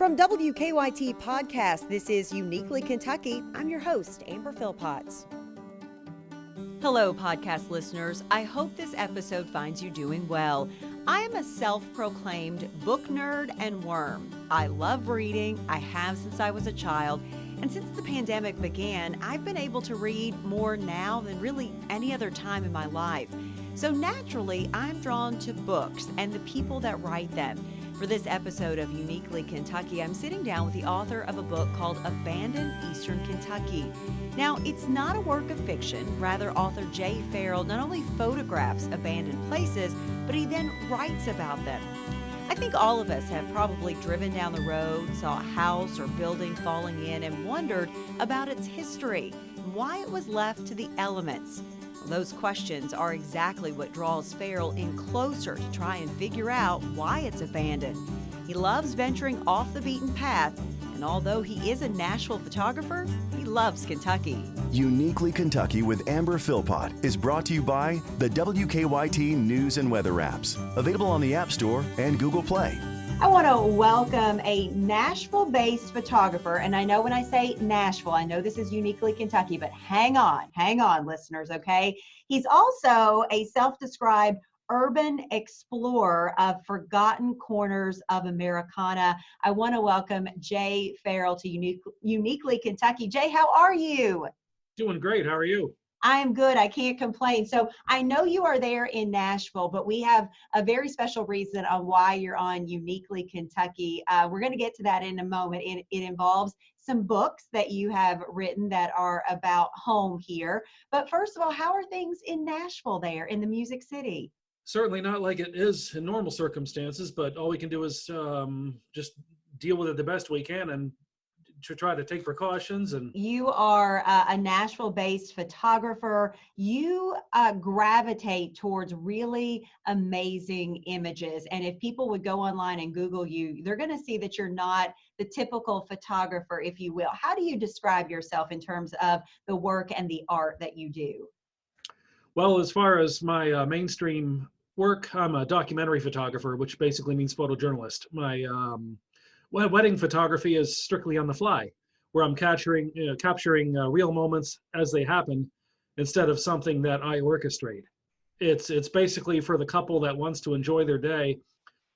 From WKYT Podcast, this is Uniquely Kentucky. I'm your host, Amber Philpott. Hello, podcast listeners. I hope this episode finds you doing well. I am a self-proclaimed book nerd and worm. I love reading. I have since I was a child. And since the pandemic began, I've been able to read more now than really any other time in my life. So naturally, I'm drawn to books and the people that write them. For this episode of Uniquely Kentucky, I'm sitting down with the author of a book called Abandoned Eastern Kentucky. Now, it's not a work of fiction. Rather, author Jay Farrell not only photographs abandoned places, but he then writes about them. I think all of us have probably driven down the road, saw a house or building falling in, and wondered about its history and why it was left to the elements. Those questions are exactly what draws Farrell in closer to try and figure out why it's abandoned. He loves venturing off the beaten path, and although he is a Nashville photographer, he loves Kentucky. Uniquely Kentucky with Amber Philpott is brought to you by the WKYT News and Weather apps, available on the App Store and Google Play. I want to welcome a Nashville-based photographer, and I know when I say Nashville, I know this is Uniquely Kentucky, but hang on, listeners, okay? He's also a self-described urban explorer of forgotten corners of Americana. I want to welcome Jay Farrell to Uniquely Kentucky. Jay, how are you? Doing great. How are you? I am good. I can't complain. So I know you are there in Nashville, but we have a very special reason on why you're on Uniquely Kentucky. We're going to get to that in a moment. It involves some books that you have written that are about home here. But first of all, how are things in Nashville there in the Music City? Certainly not like it is in normal circumstances, but all we can do is just deal with it the best we can and to try to take precautions. And you are a Nashville-based photographer. You gravitate towards really amazing images. And if people would go online and Google you, they're going to see that you're not the typical photographer, if you will. How do you describe yourself in terms of the work and the art that you do? well, as far as my mainstream work, I'm a documentary photographer, which basically means photojournalist. My wedding photography is strictly on the fly, where I'm capturing real moments as they happen instead of something that I orchestrate. It's basically for the couple that wants to enjoy their day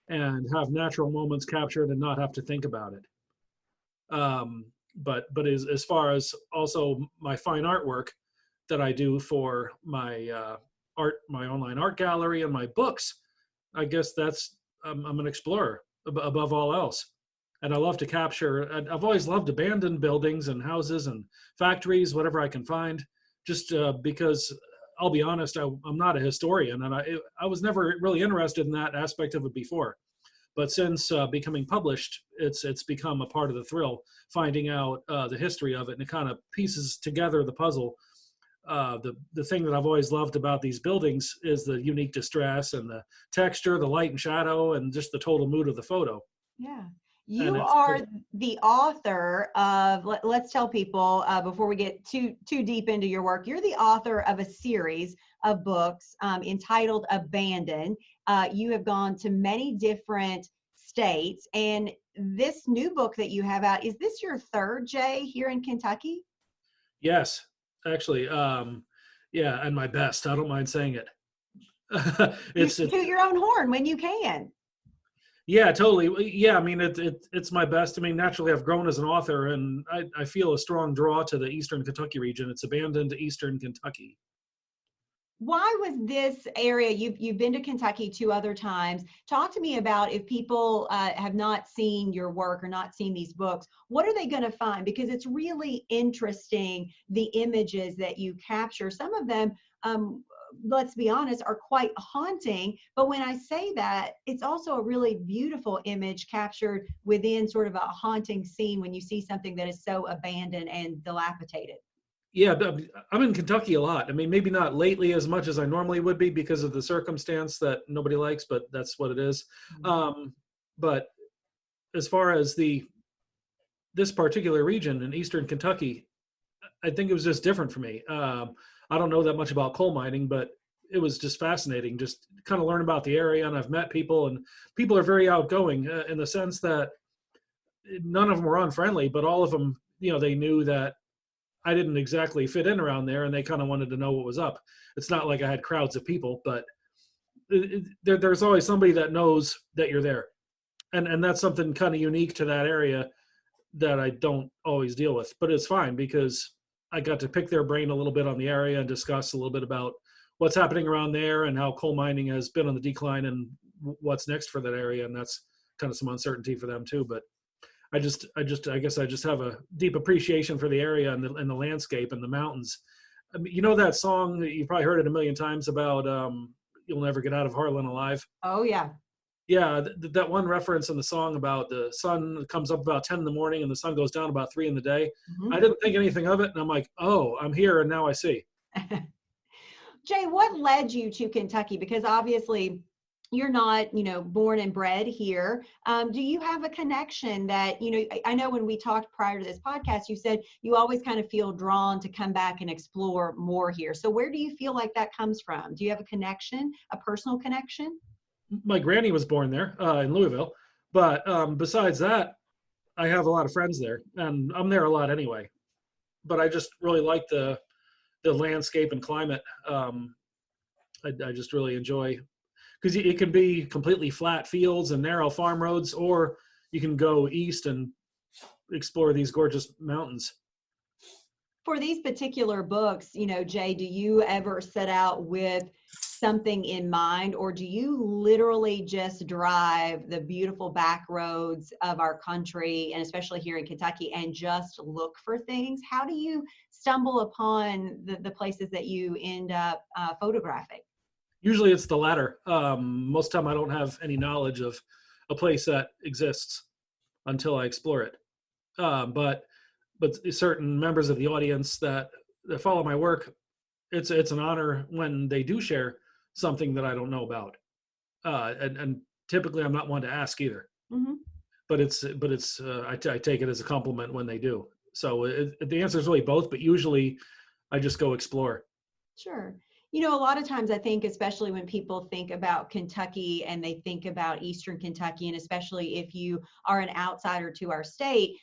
and have natural moments captured and not have to think about it. But as far as also my fine artwork that I do for my my online art gallery and my books, I guess that's I'm an explorer above all else. And I love to capture, I've always loved abandoned buildings and houses and factories, whatever I can find, just because I'll be honest, I'm not a historian, and I was never really interested in that aspect of it before. But since becoming published, it's become a part of the thrill, finding out the history of it, and it kind of pieces together the puzzle. The thing that I've always loved about these buildings is the unique distress and the texture, the light and shadow, and just the total mood of the photo. Yeah. You are the author of, let's tell people before we get too deep into your work, you're the author of a series of books entitled Abandoned. You have gone to many different states, and this new book that you have out, is this your third, Jay, here in Kentucky? Yes, actually, yeah, and my best. I don't mind saying it. It's toot your own horn when you can. Yeah, totally. Yeah, I mean, it's my best. I mean, naturally, I've grown as an author, and I feel a strong draw to the Eastern Kentucky region. It's Abandoned Eastern Kentucky. Why was this area, you've been to Kentucky 2 other times. Talk to me about, if people have not seen your work or not seen these books, what are they going to find? Because it's really interesting, the images that you capture. Some of them, let's be honest, are quite haunting. But when I say that, it's also a really beautiful image captured within sort of a haunting scene when you see something that is so abandoned and dilapidated. Yeah, I'm in Kentucky a lot. I mean, maybe not lately as much as I normally would be because of the circumstance that nobody likes, but that's what it is. Mm-hmm. But as far as this particular region in Eastern Kentucky, I think it was just different for me. I don't know that much about coal mining, but it was just fascinating, just kind of learn about the area. And I've met people, and people are very outgoing in the sense that none of them were unfriendly, but all of them, they knew that I didn't exactly fit in around there, and they kind of wanted to know what was up. It's not like I had crowds of people, but there's always somebody that knows that you're there. And that's something kind of unique to that area that I don't always deal with, but it's fine because I got to pick their brain a little bit on the area and discuss a little bit about what's happening around there and how coal mining has been on the decline and what's next for that area. And that's kind of some uncertainty for them too. But I guess I just have a deep appreciation for the area and the landscape and the mountains. I mean, that song that you've probably heard it a million times about "You'll Never Get Out of Harlan Alive." Oh yeah. Yeah, that one reference in the song about the sun comes up about 10 in the morning and the sun goes down about 3 in the day. Mm-hmm. I didn't think anything of it, and I'm like, oh, I'm here and now I see. Jay, what led you to Kentucky? Because obviously you're not, born and bred here. Do you have a connection that, I know when we talked prior to this podcast, you said you always kind of feel drawn to come back and explore more here. So where do you feel like that comes from? Do you have a connection, a personal connection? My granny was born there in Louisville, but besides that, I have a lot of friends there, and I'm there a lot anyway. But I just really like the landscape and climate. I just really enjoy, because it can be completely flat fields and narrow farm roads, or you can go east and explore these gorgeous mountains. For these particular books, Jay, do you ever set out with something in mind, or do you literally just drive the beautiful back roads of our country, and especially here in Kentucky, and just look for things? How do you stumble upon the places that you end up photographing? Usually it's the latter. Most of the time I don't have any knowledge of a place that exists until I explore it. But certain members of the audience that follow my work, it's an honor when they do share something that I don't know about. And typically I'm not one to ask either. Mm-hmm. But I take it as a compliment when they do. So the answer is really both, but usually I just go explore. Sure. A lot of times I think, especially when people think about Kentucky and they think about Eastern Kentucky, and especially if you are an outsider to our state,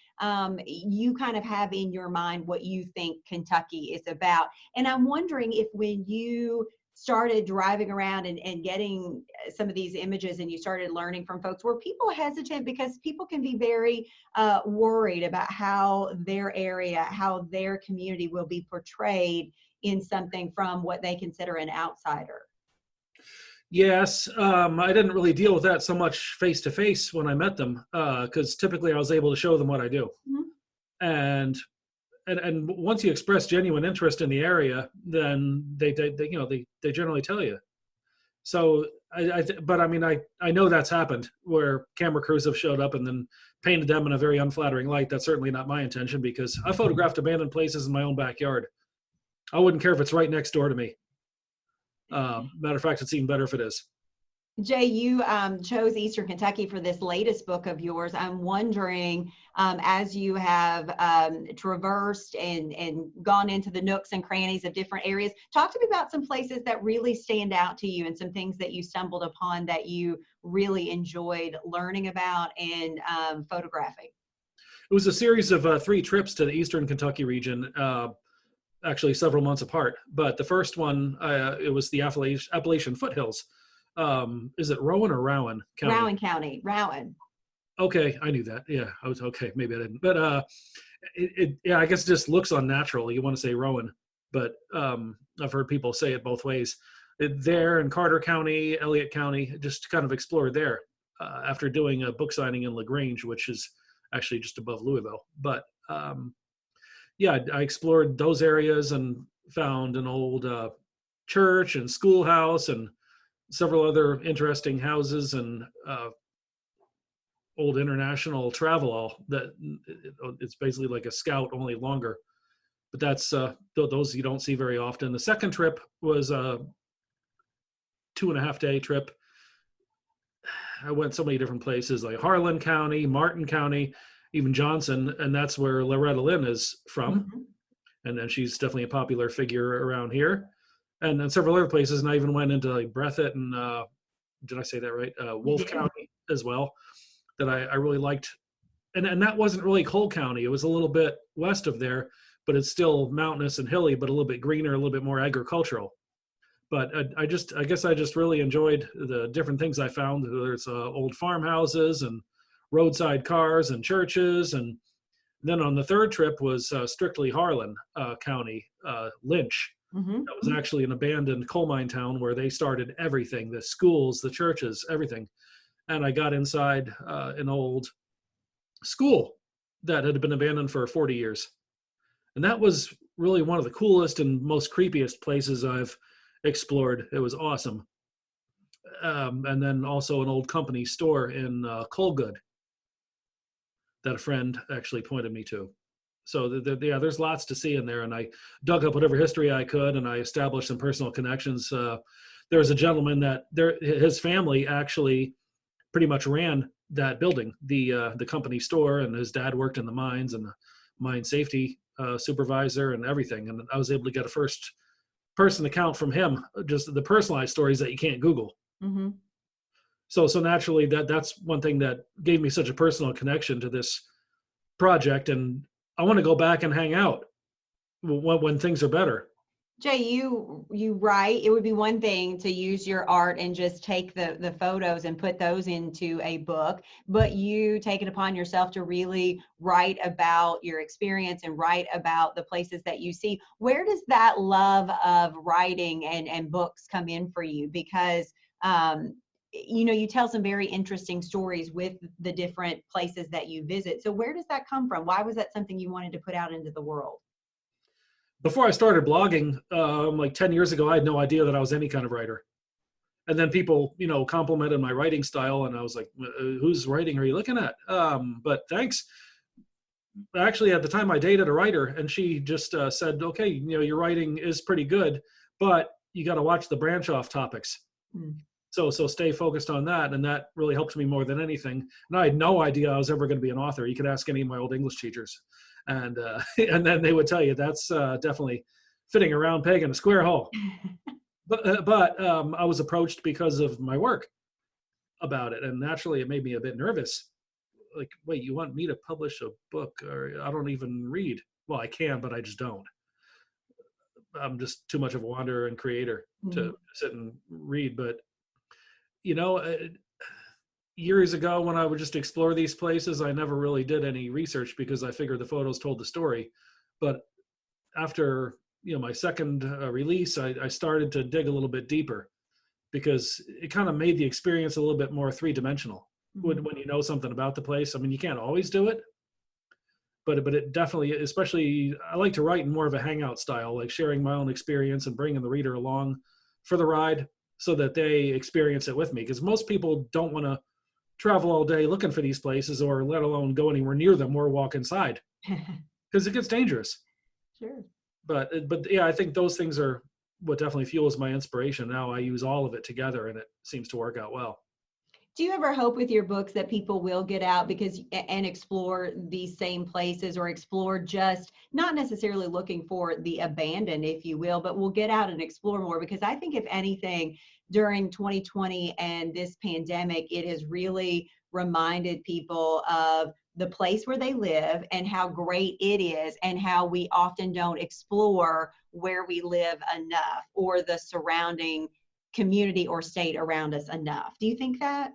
you kind of have in your mind what you think Kentucky is about. And I'm wondering if when you started driving around and getting some of these images and you started learning from folks, were people hesitant? Because people can be very worried about how their area, how their community will be portrayed in something from what they consider an outsider. Yes, I didn't really deal with that so much face to face when I met them, because typically I was able to show them what I do. Mm-hmm. And once you express genuine interest in the area, then they generally tell you. So but I know that's happened where camera crews have showed up and then painted them in a very unflattering light. That's certainly not my intention, because I photographed abandoned places in my own backyard. I wouldn't care if it's right next door to me. Matter of fact, it's even better if it is. Jay, you chose Eastern Kentucky for this latest book of yours. I'm wondering, as you have traversed and gone into the nooks and crannies of different areas, talk to me about some places that really stand out to you and some things that you stumbled upon that you really enjoyed learning about and photographing. It was a series of 3 trips to the Eastern Kentucky region, actually several months apart. But the first one, it was the Appalachian foothills. Is it Rowan or Rowan County? Rowan County, Rowan. Okay, I knew that. Yeah, I was okay. Maybe I didn't, but I guess it just looks unnatural. You want to say Rowan, but I've heard people say it both ways. There in Carter County, Elliott County, just kind of explored there after doing a book signing in LaGrange, which is actually just above Louisville. But I explored those areas and found an old church and schoolhouse and several other interesting houses and old international travelall that it's basically like a Scout, only longer. But that's those you don't see very often. The second trip was a 2.5-day trip. I went so many different places like Harlan County, Martin County, even Johnson, and that's where Loretta Lynn is from. Mm-hmm. And then she's definitely a popular figure around here. And then several other places, and I even went into like Breathitt and did I say that right? Wolf County as well, that I really liked and that wasn't really Cole County. It was a little bit west of there, but it's still mountainous and hilly, but a little bit greener, a little bit more agricultural. But I guess I just really enjoyed the different things I found. There's old farmhouses and roadside cars and churches. And then on the third trip was strictly Harlan County, Lynch. Mm-hmm. That was actually an abandoned coal mine town where they started everything, the schools, the churches, everything. And I got inside an old school that had been abandoned for 40 years. And that was really one of the coolest and most creepiest places I've explored. It was awesome. And then also an old company store in Colgood that a friend actually pointed me to. So yeah, there's lots to see in there. And I dug up whatever history I could, and I established some personal connections. There was a gentleman that his family actually pretty much ran that building, the company store, and his dad worked in the mines and the mine safety supervisor and everything. And I was able to get a first person account from him, just the personalized stories that you can't Google. Mm-hmm. So naturally that's one thing that gave me such a personal connection to this project. And I want to go back and hang out when things are better. Jay, you write. It would be one thing to use your art and just take the photos and put those into a book, but you take it upon yourself to really write about your experience and write about the places that you see. Where does that love of writing and books come in for you? Because you tell some very interesting stories with the different places that you visit. So where does that come from? Why was that something you wanted to put out into the world? Before I started blogging, like 10 years ago, I had no idea that I was any kind of writer. And then people, complimented my writing style, and I was like, whose writing are you looking at? But thanks. Actually, at the time I dated a writer, and she just said, okay, your writing is pretty good, but you got to watch the branch off topics. Mm. So stay focused on that. And that really helped me more than anything. And I had no idea I was ever going to be an author. You could ask any of my old English teachers. And then they would tell you that's definitely fitting a round peg in a square hole. But I was approached because of my work about it. And naturally, it made me a bit nervous. Like, wait, you want me to publish a book? Or I don't even read. Well, I can, but I just don't. I'm just too much of a wanderer and creator to sit and read. But years ago when I would just explore these places, I never really did any research because I figured the photos told the story. But after, my second release, I started to dig a little bit deeper because it kind of made the experience a little bit more three-dimensional. Mm-hmm. When you know something about the place. I mean, you can't always do it, but it definitely, especially, I like to write in more of a hangout style, like sharing my own experience and bringing the reader along for the ride so that they experience it with me. Because most people don't want to travel all day looking for these places, or let alone go anywhere near them or walk inside, because it gets dangerous. Sure. But yeah, I think those things are what definitely fuels my inspiration. Now I use all of it together, and it seems to work out well. Do you ever hope with your books that people will get out and explore these same places, or explore just not necessarily looking for the abandoned, if you will, but will get out and explore more? Because I think if anything, during 2020 and this pandemic, it has really reminded people of the place where they live and how great it is, and how we often don't explore where we live enough, or the surrounding community or state around us enough. Do you think that?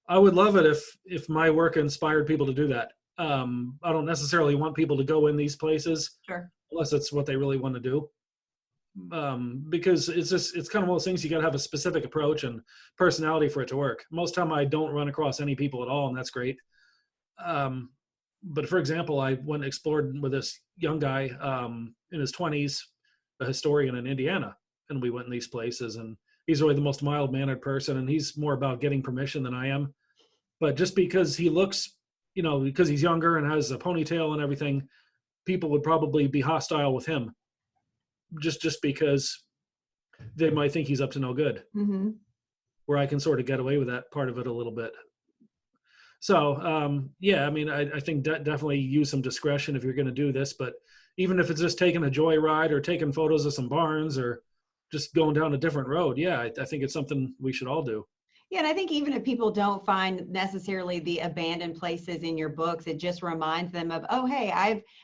I would love it if my work inspired people to do that. I don't necessarily want people to go in these places, sure, unless it's what they really want to do. Because it's kind of one of those things, you got to have a specific approach and personality for it to work. Most time I don't run across any people at all, and that's great. But for example, I went and explored with this young guy in his 20s, a historian in Indiana, and we went in these places, and he's really the most mild-mannered person, and he's more about getting permission than I am. But just because he looks, because he's younger and has a ponytail and everything, people would probably be hostile with him just because they might think he's up to no good. Mm-hmm. Where I can sort of get away with that part of it a little bit. So, yeah, I mean, I think definitely use some discretion if you're going to do this, but even if it's just taking a joyride or taking photos of some barns or just going down a different road, yeah, I think it's something we should all do. Yeah, and I think even if people don't find necessarily the abandoned places in your books, it just reminds them of, oh, hey,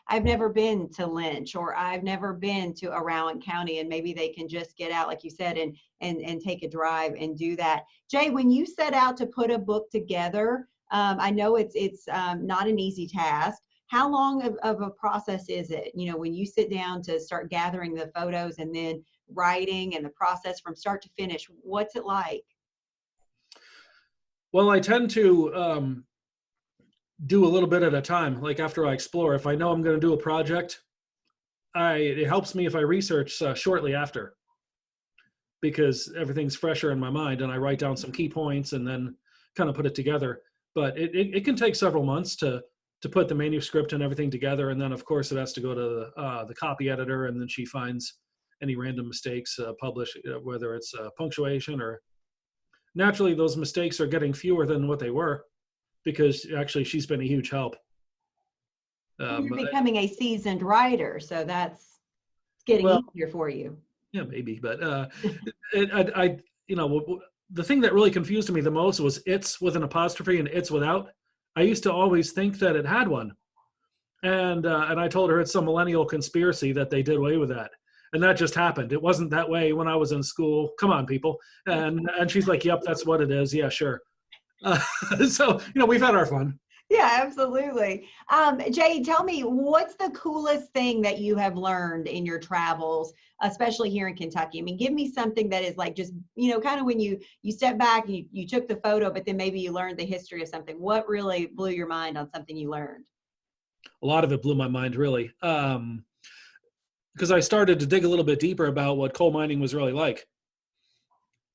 I've never been to Lynch, or I've never been to Rowan County, and maybe they can just get out, like you said, and take a drive and do that. Jay, when you set out to put a book together, I know it's not an easy task. How long of a process is it? You know, when you sit down to start gathering the photos and then writing and the process from start to finish, what's it like? Well, I tend to do a little bit at a time. Like after I explore, if I know I'm going to do a project, it helps me if I research shortly after, because everything's fresher in my mind, and I write down some key points and then kind of put it together. But it can take several months to put the manuscript and everything together, and then of course it has to go to the copy editor, and then she finds any random mistakes, publish, whether it's punctuation or. Naturally, those mistakes are getting fewer than what they were, because actually she's been a huge help. You're becoming a seasoned writer, so that's getting Well, easier for you. yeah, maybe, but the thing that really confused me the most was "it's" with an apostrophe and "it's" without. I used to always think that it had one, and I told her it's some millennial conspiracy that they did away with that. And that just happened. It wasn't that way when I was in school. Come on, people. And she's like, yep, that's what it is. Yeah, sure. So, we've had our fun. Yeah, absolutely. Jay, tell me, what's the coolest thing that you have learned in your travels, especially here in Kentucky? I mean, give me something that is like just, kind of when you step back and you took the photo, but then maybe you learned the history of something. What really blew your mind on something you learned? A lot of it blew my mind, really. Because I started to dig a little bit deeper about what coal mining was really like.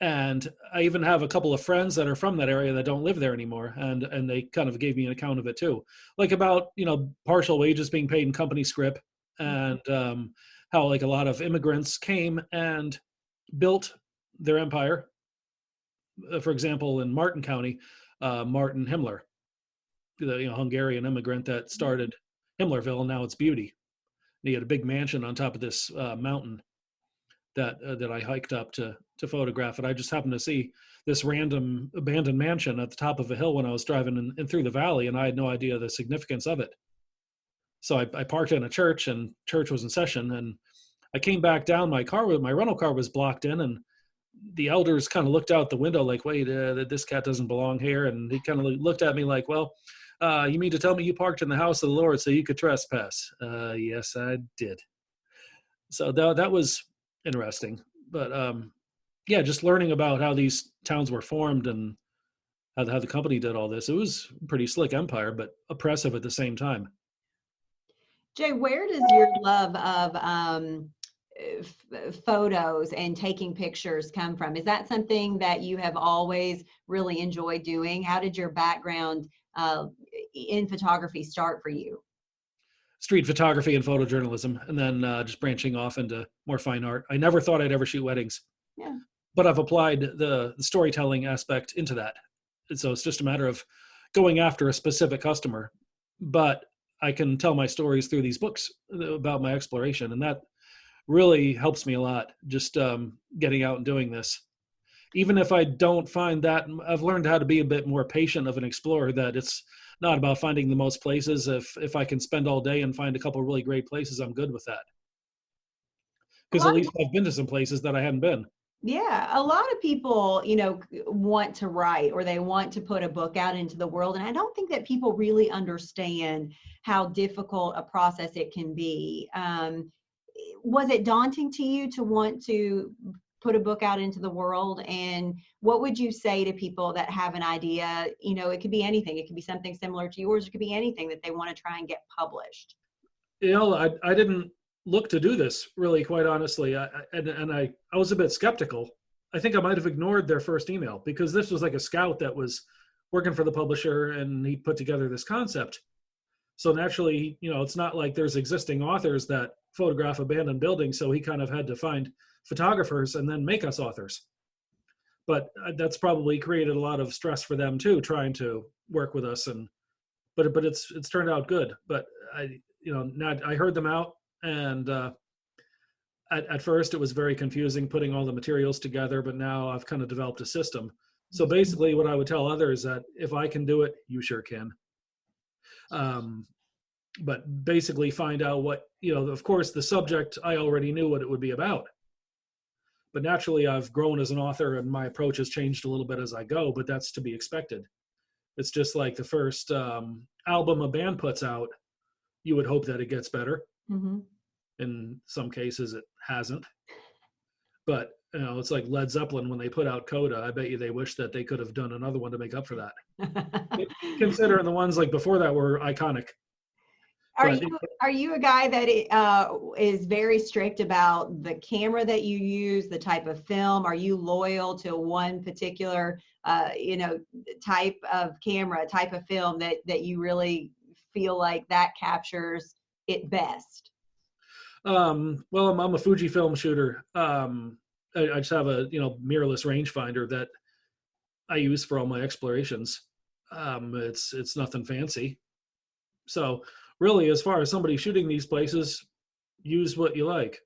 And I even have a couple of friends that are from that area that don't live there anymore. And they kind of gave me an account of it too. Like about, partial wages being paid in company scrip, and how like a lot of immigrants came and built their empire. For example, in Martin County, Martin Himmler, the Hungarian immigrant that started Himmlerville, and now it's Beauty. He had a big mansion on top of this mountain that I hiked up to photograph. And I just happened to see this random abandoned mansion at the top of a hill when I was driving in through the valley, and I had no idea the significance of it. So I parked in a church, and church was in session, and I came back down. My rental car was blocked in, and the elders kind of looked out the window like, wait, this cat doesn't belong here. And he kind of looked at me like, well, you mean to tell me you parked in the house of the Lord so you could trespass? Yes, I did. So that was interesting. But yeah, just learning about how these towns were formed and how the company did all this. It was a pretty slick empire, but oppressive at the same time. Jay, where does your love of photos and taking pictures come from? Is that something that you have always really enjoyed doing? How did your background in photography start for you? Street photography and photojournalism, and then just branching off into more fine art. I never thought I'd ever shoot weddings, Yeah. but I've applied the storytelling aspect into that. And so it's just a matter of going after a specific customer, but I can tell my stories through these books about my exploration, and that really helps me a lot, just getting out and doing this. Even if I don't find that, I've learned how to be a bit more patient of an explorer, that it's not about finding the most places. If I can spend all day and find a couple of really great places, I'm good with that. Because at least I've been to some places that I hadn't been. Yeah, a lot of people, want to write, or they want to put a book out into the world. And I don't think that people really understand how difficult a process it can be. Was it daunting to you to want to put a book out into the world? And what would you say to people that have an idea? It could be anything. It could be something similar to yours. It could be anything that they want to try and get published. I didn't look to do this, really, quite honestly. I was a bit skeptical. I think I might have ignored their first email, because this was like a scout that was working for the publisher, and he put together this concept. So naturally, it's not like there's existing authors that photograph abandoned buildings. So he kind of had to find photographers and then make us authors. But that's probably created a lot of stress for them too, trying to work with us. But it's turned out good. But I heard them out, and at first it was very confusing putting all the materials together. But now I've kind of developed a system. So basically what I would tell others that if I can do it, you sure can. But basically find out what, of course, the subject, I already knew what it would be about. But naturally, I've grown as an author and my approach has changed a little bit as I go, but that's to be expected. It's just like the first album a band puts out, you would hope that it gets better. Mm-hmm. In some cases, it hasn't. But, it's like Led Zeppelin when they put out Coda. I bet you they wish that they could have done another one to make up for that. Considering the ones like before that were iconic. Are you a guy that is very strict about the camera that you use, the type of film? Are you loyal to one particular, type of camera, type of film that you really feel like that captures it best? Well, I'm a Fujifilm shooter. I just have a mirrorless rangefinder that I use for all my explorations. It's nothing fancy. So really, as far as somebody shooting these places, use what you like,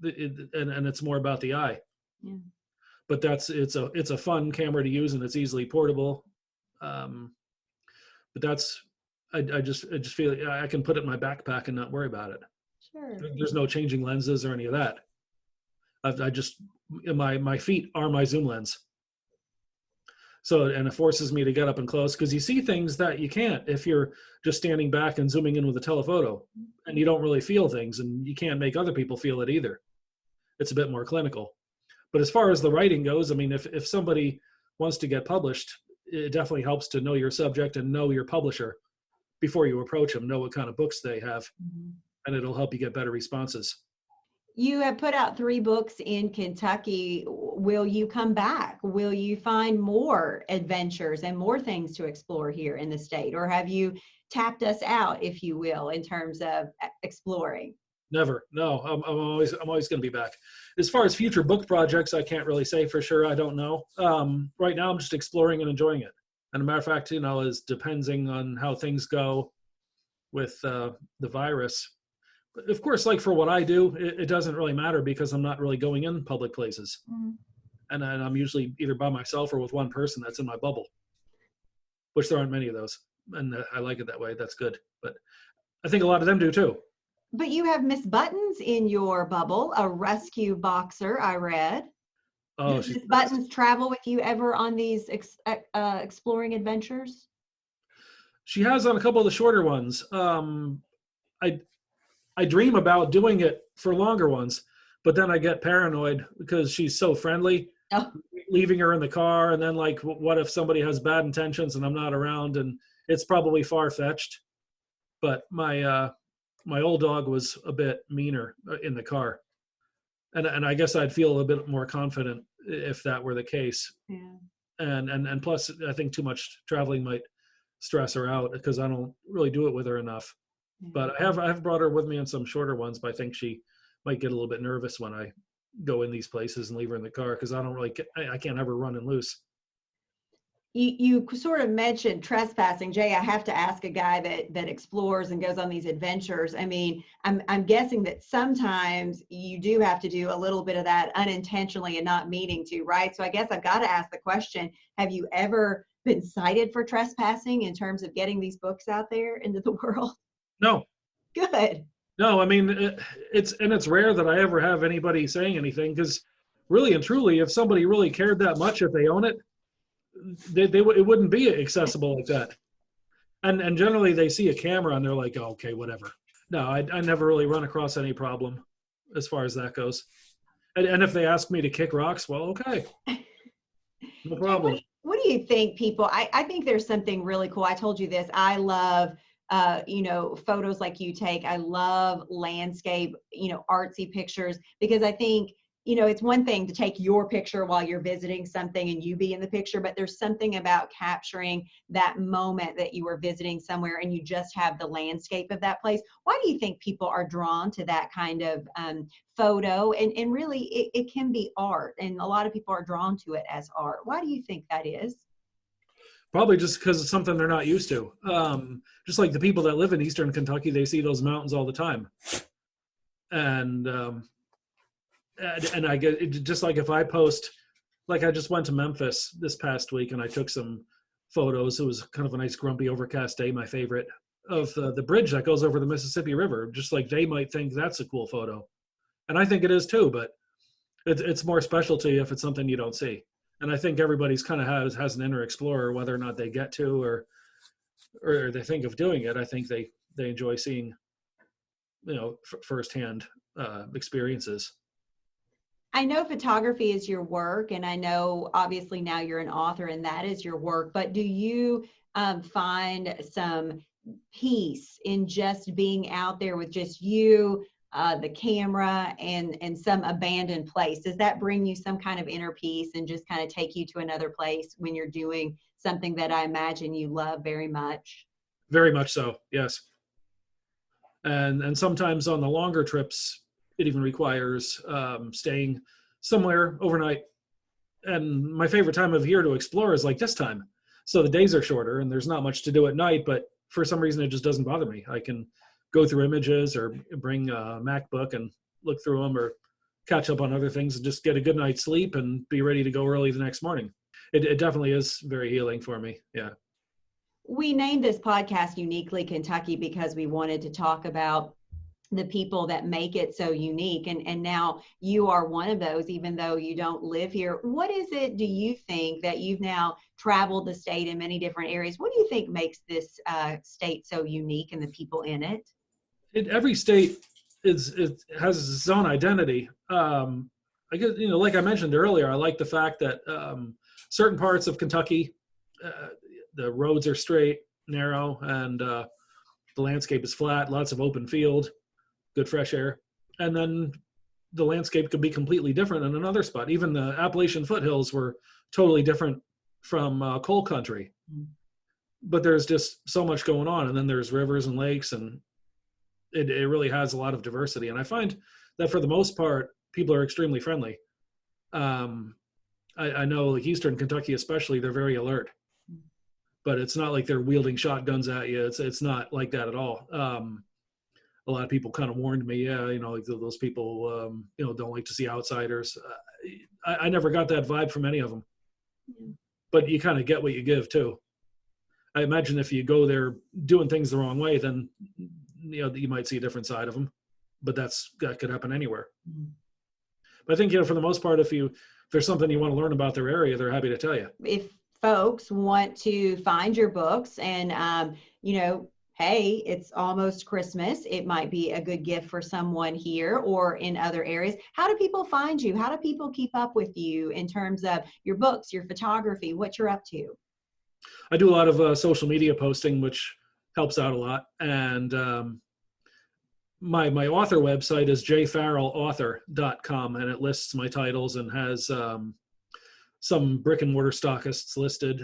and it's more about the eye. Yeah. But it's a fun camera to use and it's easily portable. But I just feel I can put it in my backpack and not worry about it. Sure. There's no changing lenses or any of that. My feet are my zoom lens. So, and it forces me to get up and close because you see things that you can't if you're just standing back and zooming in with a telephoto, and you don't really feel things, and you can't make other people feel it either. It's a bit more clinical. But as far as the writing goes, I mean, if somebody wants to get published, it definitely helps to know your subject and know your publisher before you approach them, know what kind of books they have, and it'll help you get better responses. You have put out 3 books in Kentucky. Will you come back? Will you find more adventures and more things to explore here in the state? Or have you tapped us out, if you will, in terms of exploring? Never. No, I'm always going to be back. As far as future book projects, I can't really say for sure. I don't know. Right now, I'm just exploring and enjoying it. And a matter of fact, is depending on how things go with the virus. But of course, like for what I do, it doesn't really matter because I'm not really going in public places. Mm-hmm. And I'm usually either by myself or with one person that's in my bubble, which there aren't many of those. And I like it that way. That's good. But I think a lot of them do too. But you have Miss Buttons in your bubble, a rescue boxer, I read. Oh, does Miss Buttons travel with you ever on these exploring adventures? She has on a couple of the shorter ones. I dream about doing it for longer ones, but then I get paranoid because she's so friendly, leaving her in the car. And then like, what if somebody has bad intentions and I'm not around? And it's probably far-fetched, but my old dog was a bit meaner in the car. And I guess I'd feel a bit more confident if that were the case. Yeah. And plus I think too much traveling might stress her out because I don't really do it with her enough. But I have brought her with me on some shorter ones, but I think she might get a little bit nervous when I go in these places and leave her in the car because I can't have her running loose. You sort of mentioned trespassing. Jay, I have to ask a guy that explores and goes on these adventures. I mean, I'm guessing that sometimes you do have to do a little bit of that unintentionally and not meaning to, right? So I guess I've got to ask the question, have you ever been cited for trespassing in terms of getting these books out there into the world? No. Good. No, I mean, it's rare that I ever have anybody saying anything because really and truly, if somebody really cared that much, if they own it, it wouldn't be accessible like that. And generally they see a camera and they're like, oh, okay, whatever. No, I never really run across any problem as far as that goes. And if they ask me to kick rocks, well, okay. No problem. What do you think, people? I think there's something really cool. I told you this. I love photos like you take. I love landscape, artsy pictures, because I think, it's one thing to take your picture while you're visiting something and you be in the picture, but there's something about capturing that moment that you were visiting somewhere and you just have the landscape of that place. Why do you think people are drawn to that kind of photo? And really, it can be art, and a lot of people are drawn to it as art. Why do you think that is? Probably just because it's something they're not used to. Just like the people that live in Eastern Kentucky, they see those mountains all the time. And I get it, just like if I post Like I just went to Memphis this past week and I took some photos. It was kind of a nice grumpy overcast day, my favorite, of the bridge that goes over the Mississippi River. Just like they might think that's a cool photo. And I think it is too, but it's more special to you if it's something you don't see. And I think everybody's kind of has an inner explorer, whether or not they get to or they think of doing it. I think they enjoy seeing, firsthand experiences. I know photography is your work, and I know obviously now you're an author and that is your work, but do you find some peace in just being out there with just you, the camera, and some abandoned place? Does that bring you some kind of inner peace and just kind of take you to another place when you're doing something that I imagine you love very much? Very much so, yes. And sometimes on the longer trips, it even requires staying somewhere overnight. And my favorite time of year to explore is like this time. So the days are shorter and there's not much to do at night, but for some reason it just doesn't bother me. I can go through images or bring a MacBook and look through them or catch up on other things and just get a good night's sleep and be ready to go early the next morning. It definitely is very healing for me. Yeah. We named this podcast Uniquely Kentucky because we wanted to talk about the people that make it so unique. And now you are one of those, even though you don't live here. What is it, do you think, that you've now traveled the state in many different areas? What do you think makes this state so unique and the people in it? Every state has its own identity. I guess, like I mentioned earlier, I like the fact that certain parts of Kentucky, the roads are straight, narrow, and the landscape is flat, lots of open field, good fresh air. And then the landscape could be completely different in another spot. Even the Appalachian foothills were totally different from coal country. But there's just so much going on. And then there's rivers and lakes, and it really has a lot of diversity. And I find that for the most part, people are extremely friendly. I know, like Eastern Kentucky especially, they're very alert. But it's not like they're wielding shotguns at you. It's not like that at all. A lot of people kind of warned me, like those people, don't like to see outsiders. I never got that vibe from any of them. But you kind of get what you give too. I imagine if you go there doing things the wrong way, then you might see a different side of them. But that could happen anywhere. But I think for the most part, if there's something you want to learn about their area, they're happy to tell you. If folks want to find your books and, hey, it's almost Christmas, it might be a good gift for someone here or in other areas. How do people find you? How do people keep up with you in terms of your books, your photography, what you're up to? I do a lot of social media posting, which helps out a lot. And my author website is jfarrellauthor.com, and it lists my titles and has some brick and mortar stockists listed,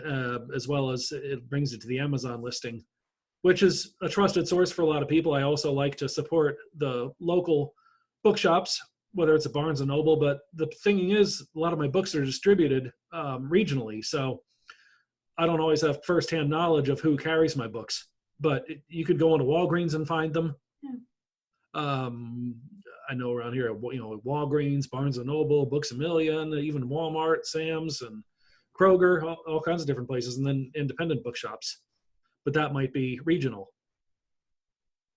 as well as it brings it to the Amazon listing, which is a trusted source for a lot of people. I also like to support the local bookshops, whether it's a Barnes & Noble, but the thing is, a lot of my books are distributed regionally, so I don't always have firsthand knowledge of who carries my books, but you could go into Walgreens and find them. I know around here, Walgreens, Barnes & Noble, Books A Million, even Walmart, Sam's, and Kroger, all kinds of different places, and then independent bookshops. But that might be regional.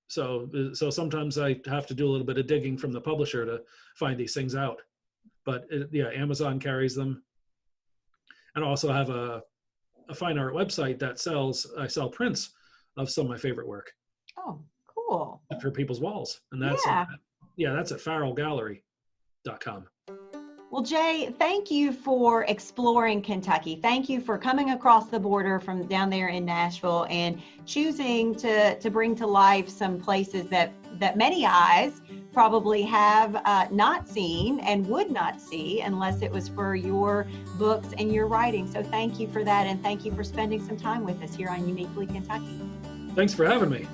So sometimes I have to do a little bit of digging from the publisher to find these things out. But Amazon carries them. And I also have a fine art website that I sell prints of some of my favorite work. Oh, cool. For people's walls. And that's that's at farrellgallery.com. Well, Jay, thank you for exploring Kentucky. Thank you for coming across the border from down there in Nashville and choosing to bring to life some places that many eyes probably have not seen and would not see unless it was for your books and your writing. So thank you for that, and thank you for spending some time with us here on Uniquely Kentucky. Thanks for having me.